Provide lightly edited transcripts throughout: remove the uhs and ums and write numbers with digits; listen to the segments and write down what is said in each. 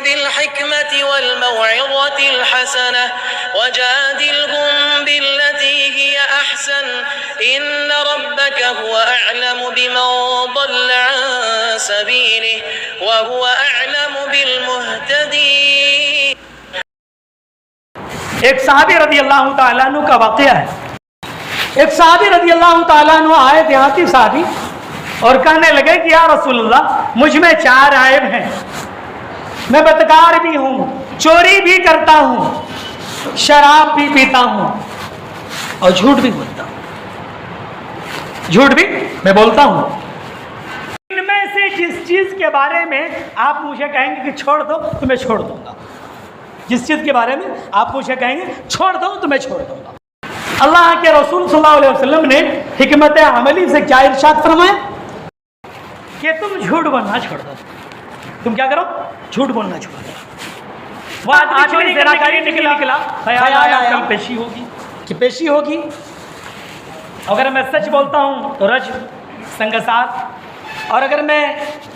بالحكمة والموعظة الحسنة وجادلهم بالتي هي أحسن إن ربك هو أعلم بمن ضل عن سبيله وهو أعلم بالمهتدين. ایک صحابی رضی اللہ تعالیٰ عنہ کا واقعہ ہے. ایک صحابی رضی اللہ تعالیٰ عنہ آئے, دیہاتی صحابی, اور کہنے لگے کہ یا رسول اللہ مجھ میں 4 عیب ہیں. میں بدکار بھی ہوں, چوری بھی کرتا ہوں, شراب بھی پیتا ہوں اور جھوٹ بھی بولتا ہوں. جھوٹ بھی میں بولتا ہوں. ان میں سے جس چیز کے بارے میں آپ مجھے کہیں گے کہ چھوڑ دو تو میں چھوڑ دوں گا. جس چیز کے بارے میں آپ مجھے کہیں گے چھوڑ دو تو میں چھوڑ دوں گا. اللہ کے رسول صلی اللہ علیہ وسلم نے حکمت عملی سے کیا ارشاد فرمایا کہ تم جھوٹ بولنا چھوڑ دو. تم کیا کرو؟ جھوٹ بولنا چھوڑ دو. وہ آدمی زناکاری نکلا, خیال آیا کل پیشی ہوگی کہ پیشی ہوگی. اگر میں سچ بولتا ہوں تو رج سنگسار, اور اگر میں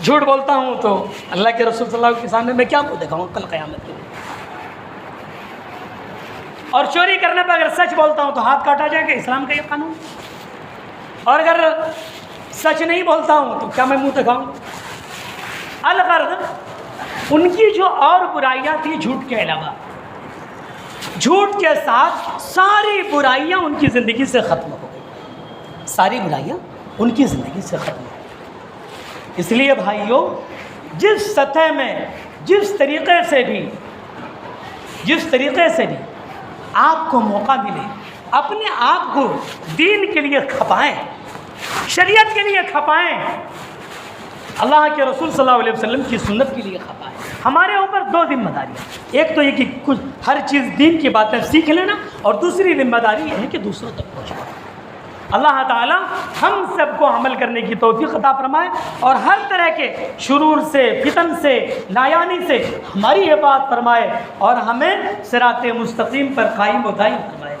جھوٹ بولتا ہوں تو اللہ کے رسول صلی اللہ علیہ وسلم کے سامنے میں کیا کو دکھاؤں کل قیامت کے. اور چوری کرنے پہ اگر سچ بولتا ہوں تو ہاتھ کاٹا جائے گا, اسلام کا یہ قانون. اور اگر سچ نہیں بولتا ہوں تو کیا میں منہ دکھاؤں. الغرض ان کی جو اور برائیاں تھیں جھوٹ کے علاوہ, جھوٹ کے ساتھ ساری برائیاں ان کی زندگی سے ختم ہو گئی. ساری برائیاں ان کی زندگی سے ختم ہو گئی. اس لیے بھائیوں, جس سطح میں جس طریقے سے بھی آپ کو موقع ملے اپنے آپ کو دین کے لیے کھپائیں, شریعت کے لیے کھپائیں, اللہ کے رسول صلی اللہ علیہ وسلم کی سنت کے لیے کھپائیں. ہمارے اوپر 2 ذمہ داریاں, ایک تو یہ کہ کچھ ہر چیز دین کی باتیں سیکھ لینا, اور دوسری ذمہ داری یہ ہے کہ دوسروں تک پہنچانا. اللہ تعالی ہم سب کو عمل کرنے کی توفیق عطا فرمائے اور ہر طرح کے شرور سے, فتن سے, نایانی سے ہماری حفاظت فرمائے اور ہمیں صراط مستقیم پر قائم و دائم فرمائے.